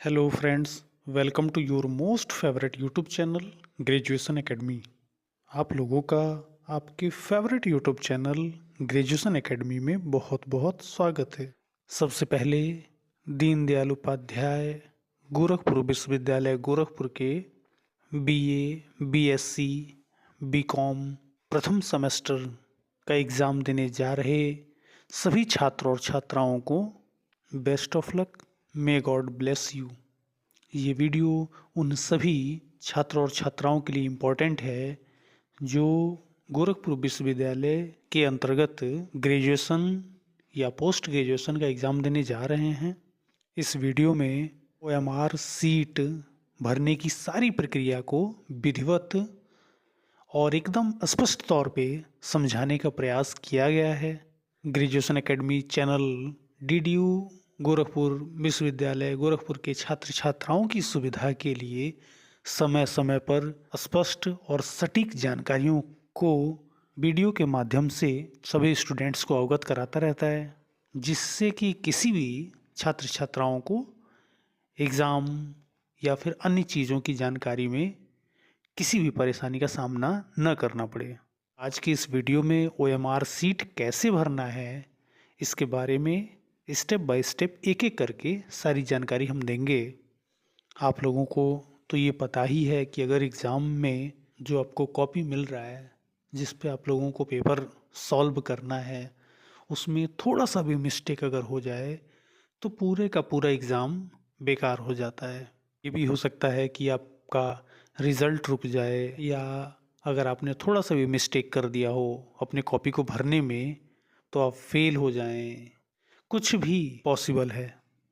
Hello friends, welcome to your most favourite YouTube channel graduation academy. आप लोगों का आपके favourite YouTube channel graduation academy में बहुत बहुत स्वागत है। सबसे पहले दीनदयाल उपाध्याय गोरखपुर विश्वविद्यालय गोरखपुर के बीए, बीएससी, बीकॉम प्रथम सेमेस्टर का एग्ज़ाम देने जा रहे सभी छात्र और छात्राओं को best of luck, may God bless you. ये वीडियो उन सभी छात्र और छात्राओं के लिए इम्पोर्टेंट है जो गोरखपुर विश्वविद्यालय के अंतर्गत ग्रेजुएशन या पोस्ट ग्रेजुएशन का एग्ज़ाम देने जा रहे हैं। इस वीडियो में OMR सीट भरने की सारी प्रक्रिया को विधिवत और एकदम स्पष्ट तौर पे समझाने का प्रयास किया गया है। Graduation academy channel DDU Gorakhpur विश्वविद्यालय गोरखपुर के छात्र छात्राओं की सुविधा के लिए समय समय पर स्पष्ट और सटीक जानकारियों को वीडियो के माध्यम से सभी स्टूडेंट्स को अवगत कराता रहता है, जिससे कि किसी भी छात्र छात्राओं को एग्ज़ाम या फिर अन्य चीज़ों की जानकारी में किसी भी परेशानी का सामना न करना पड़े। आज की इस वीडियो में OMR सीट कैसे भरना है, इसके बारे में स्टेप बाय स्टेप एक एक करके सारी जानकारी हम देंगे। आप लोगों को तो ये पता ही है कि अगर एग्ज़ाम में जो आपको कॉपी मिल रहा है जिस पे आप लोगों को पेपर सॉल्व करना है, उसमें थोड़ा सा भी मिस्टेक अगर हो जाए तो पूरे का पूरा एग्ज़ाम बेकार हो जाता है। ये भी हो सकता है कि आपका रिज़ल्ट रुक जाए, या अगर आपने थोड़ा सा भी मिस्टेक कर दिया हो अपने कॉपी को भरने में तो आप फेल हो जाएं। कुछ भी पॉसिबल है।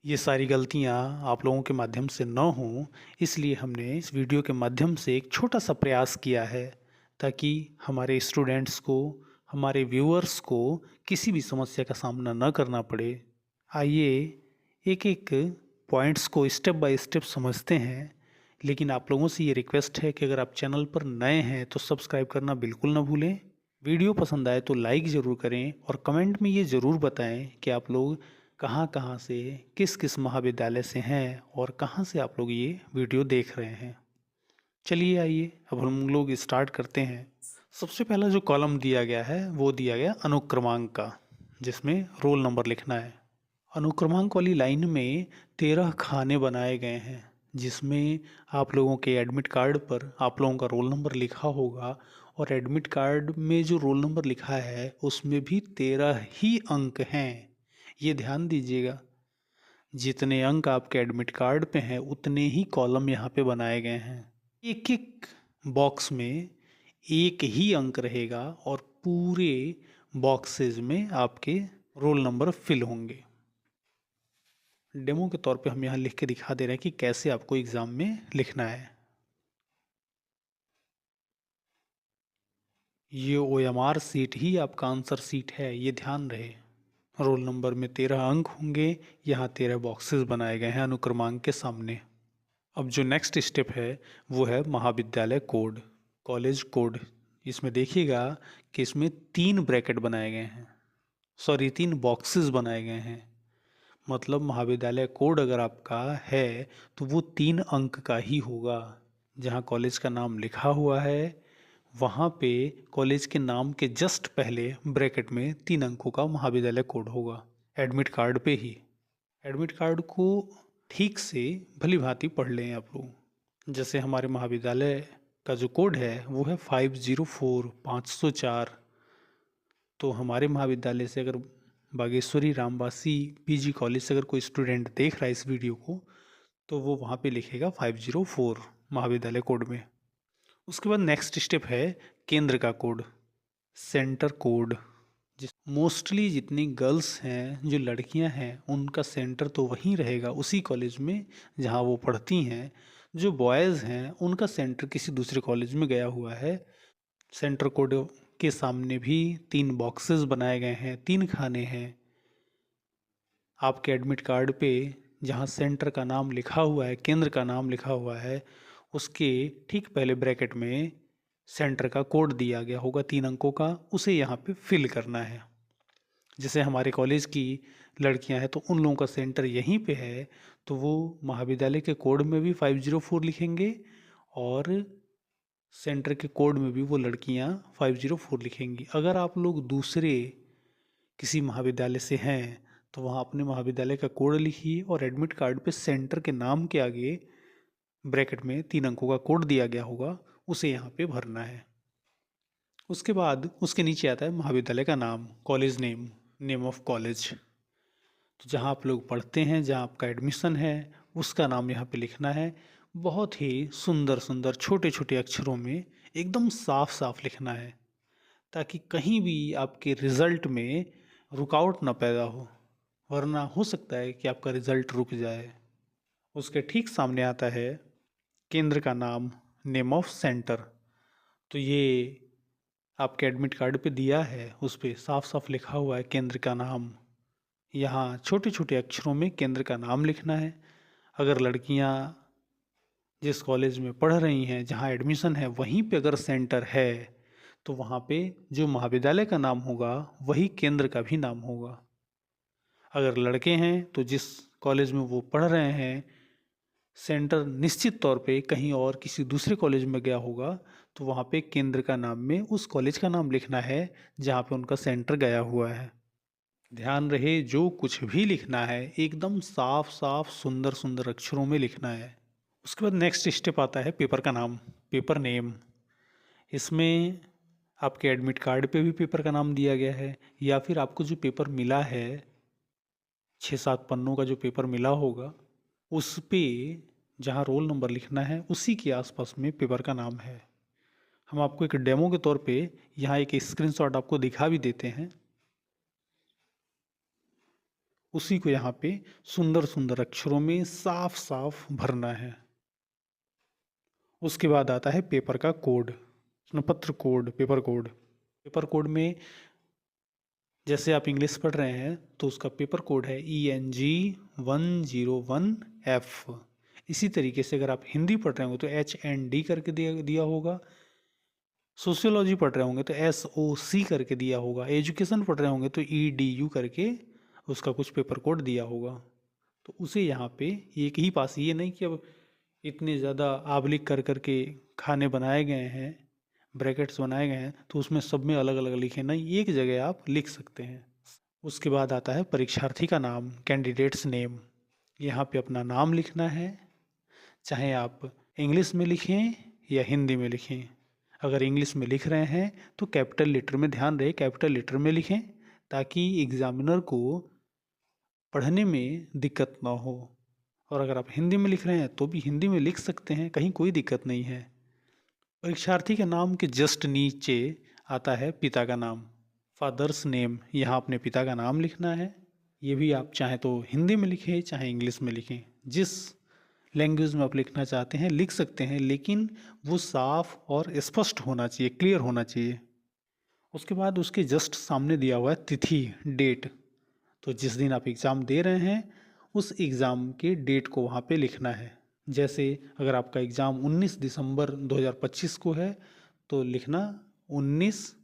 ये सारी गलतियाँ आप लोगों के माध्यम से न हों, इसलिए हमने इस वीडियो के माध्यम से एक छोटा सा प्रयास किया है ताकि हमारे स्टूडेंट्स को, हमारे व्यूअर्स को किसी भी समस्या का सामना न करना पड़े। आइए एक एक पॉइंट्स को स्टेप बाय स्टेप समझते हैं, लेकिन आप लोगों से ये रिक्वेस्ट है कि अगर आप चैनल पर नए हैं तो सब्सक्राइब करना बिल्कुल ना भूलें। वीडियो पसंद आए तो लाइक ज़रूर करें और कमेंट में ये ज़रूर बताएं कि आप लोग कहाँ कहाँ से, किस किस महाविद्यालय से हैं और कहाँ से आप लोग ये वीडियो देख रहे हैं। चलिए आइए अब हम लोग स्टार्ट करते हैं। सबसे पहला जो कॉलम दिया गया है वो दिया गया अनुक्रमांक का, जिसमें रोल नंबर लिखना है। अनुक्रमांक वाली लाइन में 13 खाने बनाए गए हैं, जिसमें आप लोगों के एडमिट कार्ड पर आप लोगों का रोल नंबर लिखा होगा, और एडमिट कार्ड में जो रोल नंबर लिखा है उसमें भी 13 ही अंक हैं। ये ध्यान दीजिएगा, जितने अंक आपके एडमिट कार्ड पे हैं उतने ही कॉलम यहाँ पे बनाए गए हैं। एक एक बॉक्स में एक ही अंक रहेगा और पूरे बॉक्सेस में आपके रोल नंबर फिल होंगे। डेमो के तौर पे हम यहाँ लिख के दिखा दे रहे हैं कि कैसे आपको एग्ज़ाम में लिखना है। ये OMR सीट ही आपका आंसर सीट है, ये ध्यान रहे। रोल नंबर में 13 अंक होंगे, यहाँ 13 बॉक्सेस बनाए गए हैं अनुक्रमांक के सामने। अब जो नेक्स्ट स्टेप है वो है महाविद्यालय कोड, कॉलेज कोड। इसमें देखिएगा कि इसमें 3 ब्रैकेट बनाए गए हैं, सॉरी 3 बॉक्सेस बनाए गए हैं। मतलब महाविद्यालय कोड अगर आपका है तो वो 3 अंक का ही होगा। जहाँ कॉलेज का नाम लिखा हुआ है वहाँ पे कॉलेज के नाम के जस्ट पहले ब्रैकेट में 3 अंकों का महाविद्यालय कोड होगा, एडमिट कार्ड पे ही। एडमिट कार्ड को ठीक से भली भांति पढ़ लें आप लोग। जैसे हमारे महाविद्यालय का जो कोड है वो है 504 504। तो हमारे महाविद्यालय से अगर बागेश्वरी रामवासी PG कॉलेज से अगर कोई स्टूडेंट देख रहा है इस वीडियो को, तो वो वहाँ पे लिखेगा 504 महाविद्यालय कोड में। उसके बाद नेक्स्ट स्टेप है केंद्र का कोड, सेंटर कोड। जिस मोस्टली जितनी गर्ल्स हैं, जो लड़कियां हैं, उनका सेंटर तो वहीं रहेगा उसी कॉलेज में जहाँ वो पढ़ती हैं। जो बॉयज़ हैं उनका सेंटर किसी दूसरे कॉलेज में गया हुआ है। सेंटर कोड के सामने भी 3 बॉक्सेस बनाए गए हैं, 3 खाने हैं। आपके एडमिट कार्ड पे जहाँ सेंटर का नाम लिखा हुआ है, केंद्र का नाम लिखा हुआ है, उसके ठीक पहले ब्रैकेट में सेंटर का कोड दिया गया होगा 3 अंकों का, उसे यहाँ पे फिल करना है। जैसे हमारे कॉलेज की लड़कियां हैं तो उन लोगों का सेंटर यहीं पे है, तो वो महाविद्यालय के कोड में भी 504 लिखेंगे और सेंटर के कोड में भी वो लड़कियां 504 लिखेंगी। अगर आप लोग दूसरे किसी महाविद्यालय से हैं तो वहाँ अपने महाविद्यालय का कोड लिखिए और एडमिट कार्ड पे सेंटर के नाम के आगे ब्रैकेट में 3 अंकों का कोड दिया गया होगा, उसे यहाँ पे भरना है। उसके बाद उसके नीचे आता है महाविद्यालय का नाम, college name, name of college. तो जहाँ आप लोग पढ़ते हैं, जहाँ आपका एडमिशन है, उसका नाम यहाँ पे लिखना है। बहुत ही सुंदर सुंदर छोटे छोटे अक्षरों में एकदम साफ साफ लिखना है, ताकि कहीं भी आपके रिज़ल्ट में रुकावट ना पैदा हो, वरना हो सकता है कि आपका रिज़ल्ट रुक जाए। उसके ठीक सामने आता है केंद्र का नाम, नेम ऑफ सेंटर। तो ये आपके एडमिट कार्ड पे दिया है, उस पर साफ साफ लिखा हुआ है केंद्र का नाम। यहाँ छोटे छोटे अक्षरों में केंद्र का नाम लिखना है। अगर लड़कियाँ जिस कॉलेज में पढ़ रही हैं, जहाँ एडमिशन है, वहीं पे अगर सेंटर है तो वहाँ पे जो महाविद्यालय का नाम होगा वही केंद्र का भी नाम होगा। अगर लड़के हैं तो जिस कॉलेज में वो पढ़ रहे हैं, सेंटर निश्चित तौर पे कहीं और किसी दूसरे कॉलेज में गया होगा, तो वहाँ पे केंद्र का नाम में उस कॉलेज का नाम लिखना है जहाँ पे उनका सेंटर गया हुआ है। ध्यान रहे, जो कुछ भी लिखना है एकदम साफ साफ सुंदर सुंदर अक्षरों में लिखना है। उसके बाद नेक्स्ट स्टेप आता है पेपर का नाम, पेपर नेम। इसमें आपके एडमिट कार्ड पे भी पेपर का नाम दिया गया है, या फिर आपको जो पेपर मिला है, 6-7 पन्नों का जो पेपर मिला होगा, उस पे जहाँ रोल नंबर लिखना है उसी के आसपास में पेपर का नाम है। हम आपको एक डेमो के तौर पे यहाँ एक स्क्रीनशॉट आपको दिखा भी देते हैं। उसी को यहाँ पे सुंदर सुंदर अक्षरों में साफ साफ भरना है। उसके बाद आता है पेपर का कोड, प्रश्नपत्र code, paper code. Paper code में जैसे आप इंग्लिश पढ़ रहे हैं तो उसका पेपर कोड है ENG101F। इसी तरीके से अगर आप हिंदी पढ़ रहे होंगे तो HND करके दिया होगा। सोशियोलॉजी पढ़ रहे होंगे तो SOC करके दिया होगा। एजुकेशन पढ़ रहे होंगे तो EDU करके उसका कुछ पेपर कोड दिया होगा। तो उसे यहाँ पे एक ही पास, ये नहीं कि अब इतने ज़्यादा आबलिक कर करके खाने बनाए गए हैं, ब्रैकेट्स बनाए गए हैं, तो उसमें सब में अलग अलग लिखे नहीं, एक जगह आप लिख सकते हैं। उसके बाद आता है परीक्षार्थी का नाम, कैंडिडेट्स नेम। यहाँ पे अपना नाम लिखना है, चाहे आप इंग्लिश में लिखें या हिंदी में लिखें। अगर इंग्लिश में लिख रहे हैं तो कैपिटल लेटर में, ध्यान रहे कैपिटल लेटर में लिखें, ताकि एग्जामिनर को पढ़ने में दिक्कत ना हो। और अगर आप हिंदी में लिख रहे हैं तो भी हिंदी में लिख सकते हैं, कहीं कोई दिक्कत नहीं है। परीक्षार्थी के नाम के जस्ट नीचे आता है पिता का नाम, फादर्स नेम। यहाँ अपने पिता का नाम लिखना है। ये भी आप चाहे तो हिंदी में लिखें चाहे इंग्लिश में लिखें, जिस लैंग्वेज में आप लिखना चाहते हैं लिख सकते हैं, लेकिन वो साफ और स्पष्ट होना चाहिए, क्लियर होना चाहिए। उसके बाद उसके जस्ट सामने दिया हुआ है तिथि, डेट। तो जिस दिन आप एग्ज़ाम दे रहे हैं उस एग्ज़ाम के डेट को वहाँ पे लिखना है। जैसे अगर आपका एग्ज़ाम 19 दिसंबर 2025 को है तो लिखना 19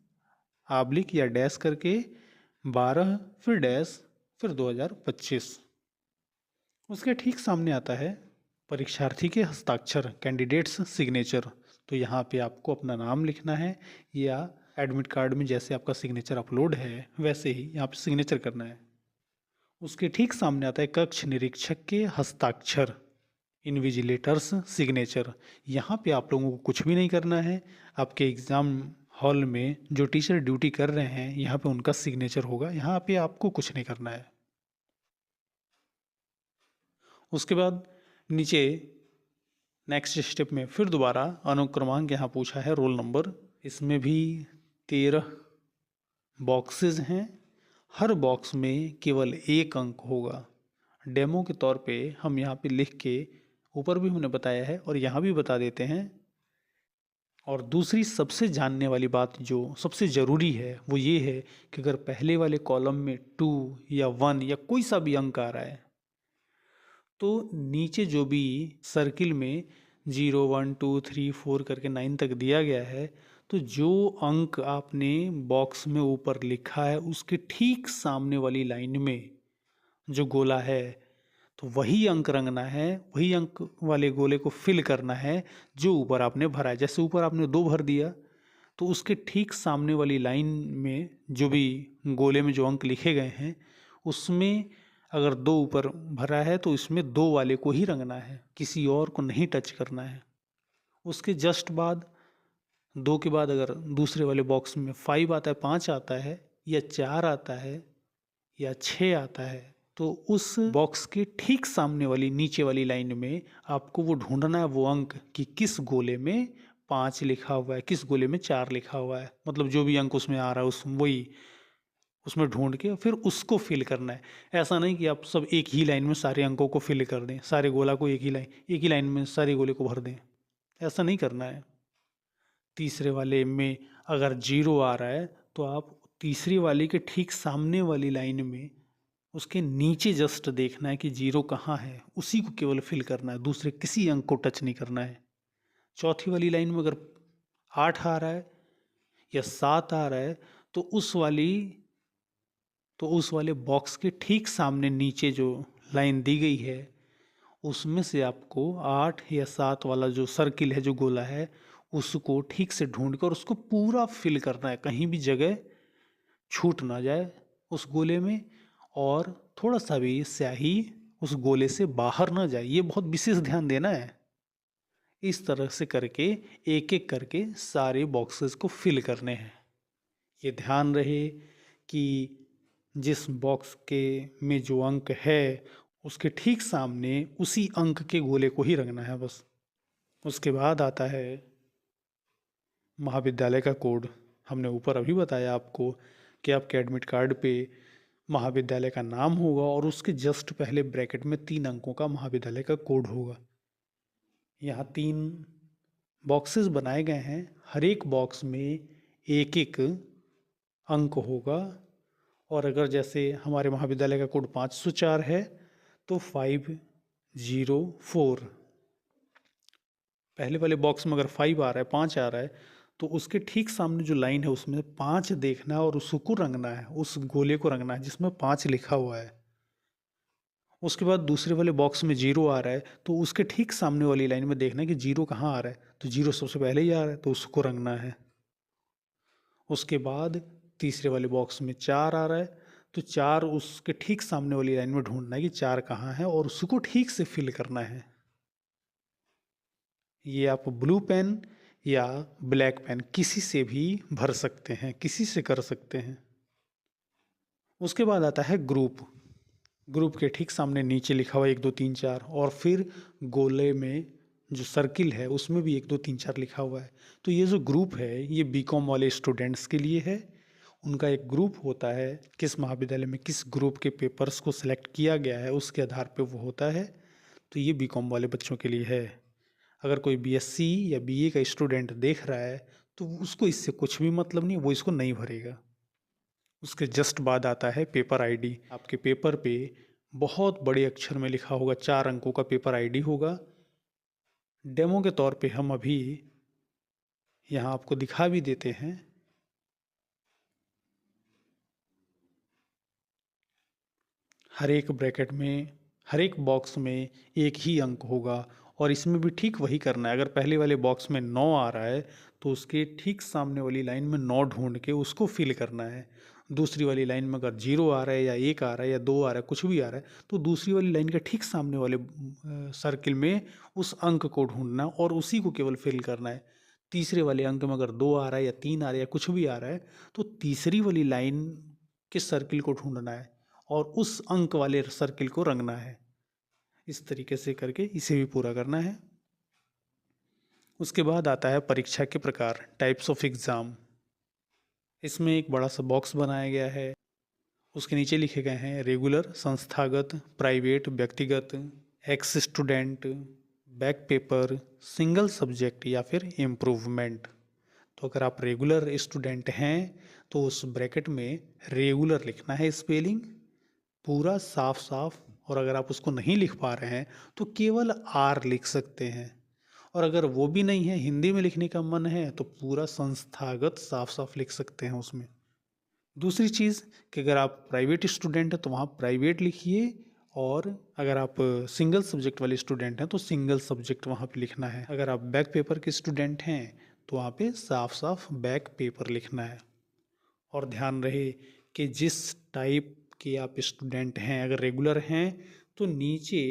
आब्लिक या डैश करके 12 फिर डैश फिर 2025। उसके ठीक सामने आता है परीक्षार्थी के हस्ताक्षर, कैंडिडेट्स सिग्नेचर। तो यहाँ पे आपको अपना नाम लिखना है, या एडमिट कार्ड में जैसे आपका सिग्नेचर अपलोड है वैसे ही यहाँ पे सिग्नेचर करना है। उसके ठीक सामने आता है कक्ष निरीक्षक के हस्ताक्षर, इन्विजिलेटर्स सिग्नेचर। यहाँ पे आप लोगों को कुछ भी नहीं करना है। आपके एग्ज़ाम हॉल में जो टीचर ड्यूटी कर रहे हैं यहाँ पे उनका सिग्नेचर होगा, यहाँ पे आपको कुछ नहीं करना है। उसके बाद नीचे नेक्स्ट स्टेप में फिर दोबारा अनुक्रमांक यहाँ पूछा है, रोल नंबर। इसमें भी 13 बॉक्सेस हैं, हर बॉक्स में केवल 1 अंक होगा। डेमो के तौर पे हम यहाँ पे लिख के, ऊपर भी हमने बताया है और यहाँ भी बता देते हैं। और दूसरी सबसे जानने वाली बात जो सबसे ज़रूरी है वो ये है कि अगर पहले वाले कॉलम में 2 या 1 या कोई सा भी अंक आ रहा है तो नीचे जो भी सर्किल में 0 1 2 3 4 करके 9 तक दिया गया है, तो जो अंक आपने बॉक्स में ऊपर लिखा है उसके ठीक सामने वाली लाइन में जो गोला है, तो वही अंक रंगना है, वही अंक वाले गोले को फिल करना है जो ऊपर आपने भरा है। जैसे ऊपर आपने 2 भर दिया, तो उसके ठीक सामने वाली लाइन में जो भी गोले में जो अंक लिखे गए हैं, उसमें अगर 2 ऊपर भरा है तो इसमें 2 वाले को ही रंगना है, किसी और को नहीं टच करना है। उसके जस्ट बाद 2 के बाद अगर दूसरे वाले बॉक्स में 5 आता है, 5 आता है या 4 आता है या 6 आता है, तो उस बॉक्स के ठीक सामने वाली नीचे वाली लाइन में आपको वो ढूंढना है वो अंक कि किस गोले में 5 लिखा हुआ है, किस गोले में 4 लिखा हुआ है। मतलब जो भी अंक उसमें आ रहा है उस वही उसमें ढूंढ के फिर उसको फिल करना है। ऐसा नहीं कि आप सब एक ही लाइन में सारे अंकों को फिल कर दें, सारे गोला को एक ही लाइन में सारे गोले को भर दें, ऐसा नहीं करना है। तीसरे वाले में अगर 0 आ रहा है तो आप तीसरी वाले के ठीक सामने वाली लाइन में उसके नीचे जस्ट देखना है कि 0 कहाँ है, उसी को केवल फिल करना है, दूसरे किसी अंक को टच नहीं करना है। चौथी वाली लाइन में अगर 8 आ रहा है या 7 आ रहा है तो उस वाले बॉक्स के ठीक सामने नीचे जो लाइन दी गई है उसमें से आपको 8 या 7 वाला जो सर्किल है, जो गोला है, उसको ठीक से ढूंढ कर उसको पूरा फिल करना है, कहीं भी जगह छूट ना जाए उस गोले में, और थोड़ा सा भी स्याही उस गोले से बाहर ना जाए, ये बहुत विशेष ध्यान देना है। इस तरह से करके एक एक करके सारे बॉक्सेस को फिल करने हैं। ये ध्यान रहे कि जिस बॉक्स के में जो अंक है उसके ठीक सामने उसी अंक के गोले को ही रंगना है बस। उसके बाद आता है महाविद्यालय का कोड। हमने ऊपर अभी बताया आपको कि आपके एडमिट कार्ड पे महाविद्यालय का नाम होगा और उसके जस्ट पहले ब्रैकेट में 3 अंकों का महाविद्यालय का कोड होगा। यहाँ 3 बॉक्सेस बनाए गए हैं, हर एक बॉक्स में एक एक अंक होगा। और अगर जैसे हमारे महाविद्यालय का कोड 504 है तो 504, पहले वाले बॉक्स में अगर 5 आ रहा है, 5 आ रहा है, तो उसके ठीक सामने जो लाइन है उसमें 5 देखना है और उसको रंगना है, उस गोले को रंगना है जिसमें 5 लिखा हुआ है। उसके बाद दूसरे वाले बॉक्स में 0 आ रहा है तो उसके ठीक सामने वाली लाइन में देखना है कि 0 कहाँ आ रहा है, तो 0 सबसे पहले ही आ रहा है तो उसको रंगना है। उसके बाद तीसरे वाले बॉक्स में 4 आ रहा है तो 4 उसके ठीक सामने वाली लाइन में ढूंढना है कि 4 कहाँ है और उसको ठीक से फिल करना है। ये आप ब्लू पेन या ब्लैक पेन किसी से भी भर सकते हैं, किसी से कर सकते हैं। उसके बाद आता है ग्रुप। ग्रुप के ठीक सामने नीचे लिखा हुआ 1 2 3 4, और फिर गोले में जो सर्किल है उसमें भी 1 2 3 4 लिखा हुआ है। तो ये जो ग्रुप है ये बीकॉम वाले स्टूडेंट्स के लिए है। उनका एक ग्रुप होता है, किस महाविद्यालय में किस ग्रुप के पेपर्स को सिलेक्ट किया गया है उसके आधार पे वो होता है। तो ये बीकॉम वाले बच्चों के लिए है। अगर कोई बीएससी या बीए का स्टूडेंट देख रहा है तो उसको इससे कुछ भी मतलब नहीं, वो इसको नहीं भरेगा। उसके जस्ट बाद आता है पेपर आईडी। आपके पेपर पे बहुत बड़े अक्षर में लिखा होगा, 4 अंकों का पेपर आईडी होगा। डेमो के तौर पे हम अभी यहाँ आपको दिखा भी देते हैं। हर एक ब्रैकेट में, हर एक बॉक्स में एक ही अंक होगा और इसमें भी ठीक वही करना है। अगर पहले वाले बॉक्स में 9 आ रहा है तो उसके ठीक सामने वाली लाइन में 9 ढूंढ के उसको फिल करना है। दूसरी वाली लाइन में अगर 0 आ रहा है या 1 आ रहा है या 2 आ रहा है, कुछ भी आ रहा है, तो दूसरी वाली लाइन के ठीक सामने वाले सर्किल में उस अंक को ढूंढना और उसी को केवल फिल करना है। तीसरे वाले अंक में अगर 2 आ रहा है या 3 आ रहा है या कुछ भी आ रहा है तो तीसरी वाली लाइन के सर्किल को ढूंढना है और उस अंक वाले सर्किल को रंगना है। इस तरीके से करके इसे भी पूरा करना है। उसके बाद आता है परीक्षा के प्रकार, टाइप्स ऑफ एग्ज़ाम। इसमें एक बड़ा सा बॉक्स बनाया गया है, उसके नीचे लिखे गए हैं रेगुलर, संस्थागत, प्राइवेट, व्यक्तिगत, x student, back paper, single subject या फिर इम्प्रूवमेंट। तो अगर आप रेगुलर स्टूडेंट हैं तो उस ब्रैकेट में रेगुलर लिखना है, स्पेलिंग पूरा साफ साफ। और अगर आप उसको नहीं लिख पा रहे हैं तो केवल आर लिख सकते हैं। और अगर वो भी नहीं है, हिंदी में लिखने का मन है, तो पूरा संस्थागत साफ साफ लिख सकते हैं उसमें। दूसरी चीज़ कि अगर आप प्राइवेट स्टूडेंट हैं तो वहाँ प्राइवेट लिखिए, और अगर आप सिंगल सब्जेक्ट वाले स्टूडेंट हैं तो सिंगल सब्जेक्ट वहाँ पे लिखना है। अगर आप बैक पेपर के स्टूडेंट हैं तो वहाँ पे साफ साफ बैक पेपर लिखना है। और ध्यान रहे कि जिस टाइप के आप स्टूडेंट हैं, अगर रेगुलर हैं तो नीचे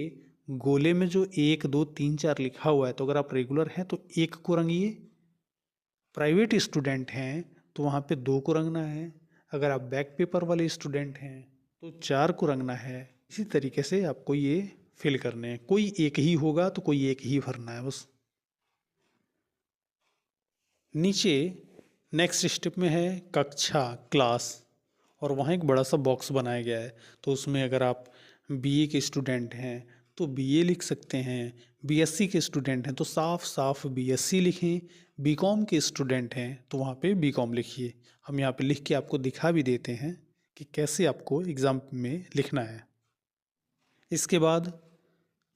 गोले में जो 1 2 3 4 लिखा हुआ है, तो अगर आप रेगुलर हैं तो 1 को रंगिए। प्राइवेट स्टूडेंट हैं तो वहाँ पे 2 को रंगना है। अगर आप बैक पेपर वाले स्टूडेंट हैं तो 4 को रंगना है। इसी तरीके से आपको ये फिल करने हैं। कोई एक ही होगा तो कोई एक ही भरना है बस। नीचे नेक्स्ट स्टेप में है कक्षा, क्लास, और वहाँ एक बड़ा सा बॉक्स बनाया गया है। तो उसमें अगर आप बीए के स्टूडेंट हैं तो बीए लिख सकते हैं, बीएससी के स्टूडेंट हैं तो साफ साफ बीएससी लिखें, बीकॉम के स्टूडेंट हैं तो वहाँ पे बीकॉम लिखिए। हम यहाँ पे लिख के आपको दिखा भी देते हैं कि कैसे आपको एग्ज़ाम में लिखना है। इसके बाद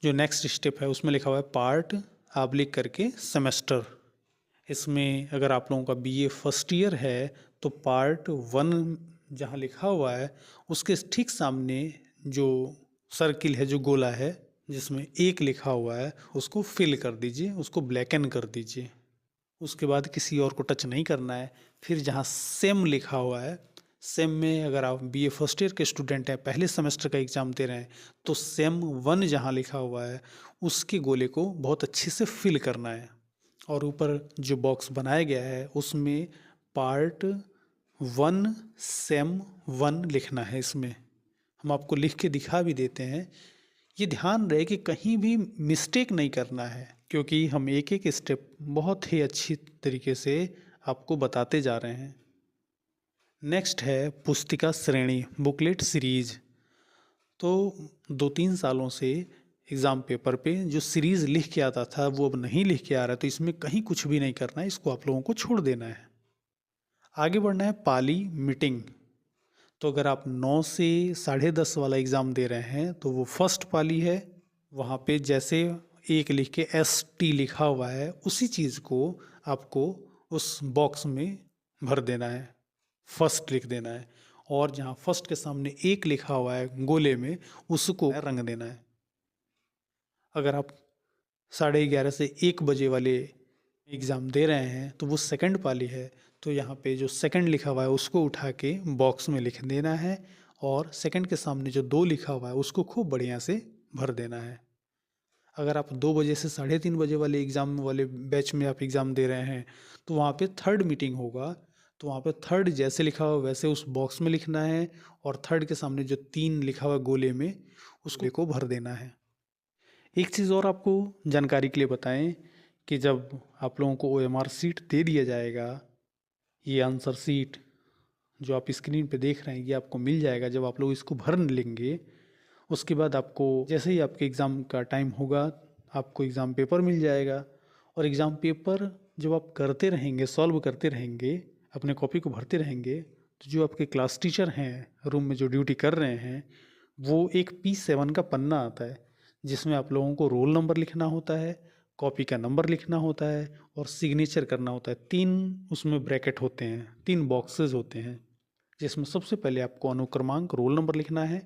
जो नेक्स्ट स्टेप है उसमें लिखा हुआ है पार्ट, आप लिख करके सेमेस्टर। इसमें अगर आप लोगों का बीए फर्स्ट ईयर है तो पार्ट 1 जहाँ लिखा हुआ है उसके ठीक सामने जो सर्किल है, जो गोला है जिसमें 1 लिखा हुआ है, उसको फिल कर दीजिए, उसको ब्लैकन कर दीजिए। उसके बाद किसी और को टच नहीं करना है। फिर जहाँ सेम लिखा हुआ है, सेम में अगर आप बीए फर्स्ट ईयर के स्टूडेंट हैं, पहले सेमेस्टर का एग्ज़ाम दे रहे हैं, तो सेम 1 जहाँ लिखा हुआ है उसके गोले को बहुत अच्छे से फिल करना है। और ऊपर जो बॉक्स बनाया गया है उसमें पार्ट 1 सेम 1 लिखना है। इसमें हम आपको लिख के दिखा भी देते हैं। ये ध्यान रहे कि कहीं भी मिस्टेक नहीं करना है, क्योंकि हम एक एक स्टेप बहुत ही अच्छी तरीके से आपको बताते जा रहे हैं। नेक्स्ट है पुस्तिका श्रेणी, बुकलेट सीरीज। तो 2-3 सालों से एग्ज़ाम पेपर पे जो सीरीज़ लिख के आता था वो अब नहीं लिख के आ रहा है, तो इसमें कहीं कुछ भी नहीं करना है, इसको आप लोगों को छोड़ देना है। आगे बढ़ना है पाली मीटिंग। तो अगर आप 9 से 10:30 वाला एग्ज़ाम दे रहे हैं तो वो फर्स्ट पाली है। वहाँ पे जैसे 1 लिख के ST लिखा हुआ है उसी चीज़ को आपको उस बॉक्स में भर देना है, फर्स्ट लिख देना है। और जहाँ फर्स्ट के सामने 1 लिखा हुआ है गोले में, उसको रंग देना है। अगर आप 11:30 से 1 बजे वाले एग्ज़ाम दे रहे हैं तो वो सेकंड पाली है, तो यहाँ पे जो सेकंड लिखा हुआ है उसको उठा के बॉक्स में लिख देना है, और सेकंड के सामने जो 2 लिखा हुआ है उसको खूब बढ़िया से भर देना है। अगर आप 2 बजे से 3:30 बजे वाले एग्ज़ाम वाले बैच में आप एग्ज़ाम दे रहे हैं तो वहाँ पे थर्ड मीटिंग होगा, तो वहाँ पे थर्ड जैसे लिखा हुआ वैसे उस बॉक्स में लिखना है, और थर्ड के सामने जो 3 लिखा हुआ गोले में उसको भर देना है। एक चीज़ और आपको जानकारी के लिए बताएं कि जब आप लोगों को OMR सीट दे दिया जाएगा, ये आंसर सीट जो आप स्क्रीन पे देख रहे हैं ये आपको मिल जाएगा। जब आप लोग इसको भर लेंगे उसके बाद आपको जैसे ही आपके एग्ज़ाम का टाइम होगा आपको एग्ज़ाम पेपर मिल जाएगा। और एग्ज़ाम पेपर जब आप करते रहेंगे, सॉल्व करते रहेंगे, अपने कॉपी को भरते रहेंगे, तो जो आपके क्लास टीचर हैं रूम में जो ड्यूटी कर रहे हैं, वो एक P7 का पन्ना आता है जिसमें आप लोगों को रोल नंबर लिखना होता है, कॉपी का नंबर लिखना होता है और सिग्नेचर करना होता है। 3 उसमें ब्रैकेट होते हैं, 3 बॉक्सेस होते हैं, जिसमें सबसे पहले आपको अनुक्रमांक रोल नंबर लिखना है,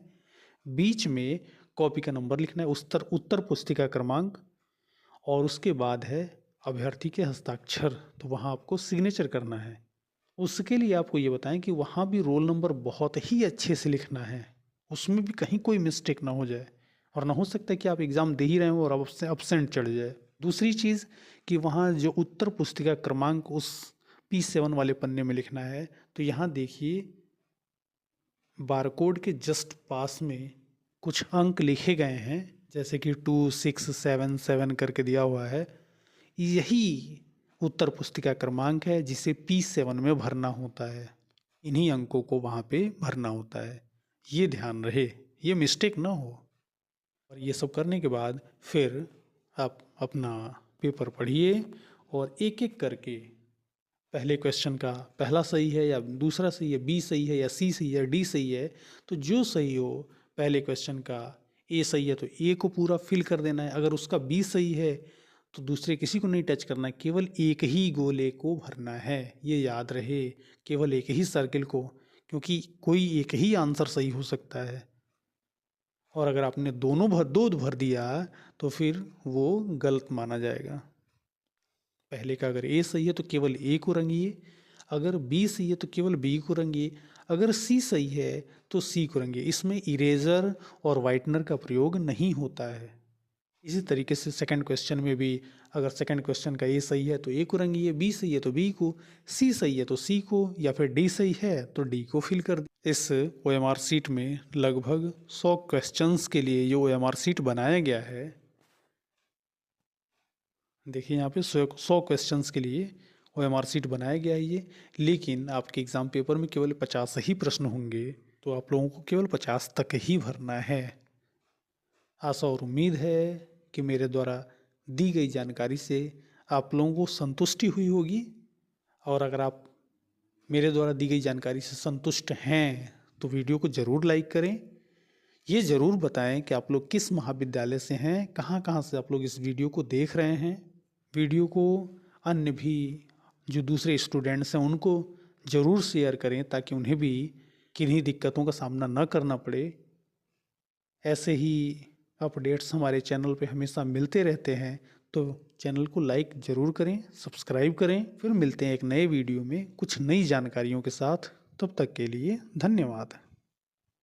बीच में कॉपी का नंबर लिखना है, उत्तर पुस्तिका क्रमांक, और उसके बाद है अभ्यर्थी के हस्ताक्षर, तो वहाँ आपको सिग्नेचर करना है। उसके लिए आपको ये बताएं कि वहाँ भी रोल नंबर बहुत ही अच्छे से लिखना है, उसमें भी कहीं कोई मिस्टेक ना हो जाए, और ना हो सकता है कि आप एग्ज़ाम दे ही रहे हो और अपसेंट चढ़ जाए। दूसरी चीज़ कि वहाँ जो उत्तर पुस्तिका क्रमांक उस P7 वाले पन्ने में लिखना है, तो यहाँ देखिए बारकोड के जस्ट पास में कुछ अंक लिखे गए हैं, जैसे कि 2677 करके दिया हुआ है। यही उत्तर पुस्तिका क्रमांक है जिसे P7 में भरना होता है। इन्हीं अंकों को वहाँ पे भरना होता है, ये ध्यान रहे, ये मिस्टेक ना हो। और ये सब करने के बाद फिर आप अपना पेपर पढ़िए और एक एक करके पहले क्वेश्चन का पहला सही है या दूसरा सही है, बी सही है या सी सही है, डी सही है, तो जो सही हो पहले क्वेश्चन का ए सही है तो ए को पूरा फिल कर देना है। अगर उसका बी सही है तो दूसरे किसी को नहीं टच करना है, केवल एक ही गोले को भरना है। ये याद रहे, केवल एक ही सर्किल को, क्योंकि कोई एक ही आंसर सही हो सकता है। और अगर आपने दो भर दिया तो फिर वो गलत माना जाएगा। पहले का अगर ए सही है तो केवल ए को रंगिए, अगर बी सही है तो केवल बी को रंगिए, अगर सी सही है तो सी को रंगिए। इसमें इरेजर और वाइटनर का प्रयोग नहीं होता है। इसी तरीके से सेकंड क्वेश्चन में भी अगर सेकंड क्वेश्चन का ए सही है तो ए को रंगिए, बी सही है तो बी को, सी सही है तो सी को, या फिर डी सही है तो डी को फिल कर दीजिए। इस ओएमआर सीट में लगभग 100 क्वेश्चंस के लिए ये ओएमआर सीट बनाया गया है। देखिए यहाँ पे 100 क्वेश्चंस के लिए ओएमआर सीट बनाया गया है ये। लेकिन आपके एग्ज़ाम पेपर में केवल 50 ही प्रश्न होंगे, तो आप लोगों को केवल 50 तक ही भरना है। आशा और उम्मीद है कि मेरे द्वारा दी गई जानकारी से आप लोगों को संतुष्टि हुई होगी। और अगर आप मेरे द्वारा दी गई जानकारी से संतुष्ट हैं तो वीडियो को ज़रूर लाइक करें। ये ज़रूर बताएं कि आप लोग किस महाविद्यालय से हैं, कहाँ कहाँ से आप लोग इस वीडियो को देख रहे हैं। वीडियो को अन्य भी जो दूसरे स्टूडेंट्स हैं उनको ज़रूर शेयर करें ताकि उन्हें भी किन्हीं दिक्कतों का सामना न करना पड़े। ऐसे ही अपडेट्स हमारे चैनल पे हमेशा मिलते रहते हैं, तो चैनल को लाइक ज़रूर करें, सब्सक्राइब करें। फिर मिलते हैं एक नए वीडियो में कुछ नई जानकारियों के साथ। तब तक के लिए धन्यवाद।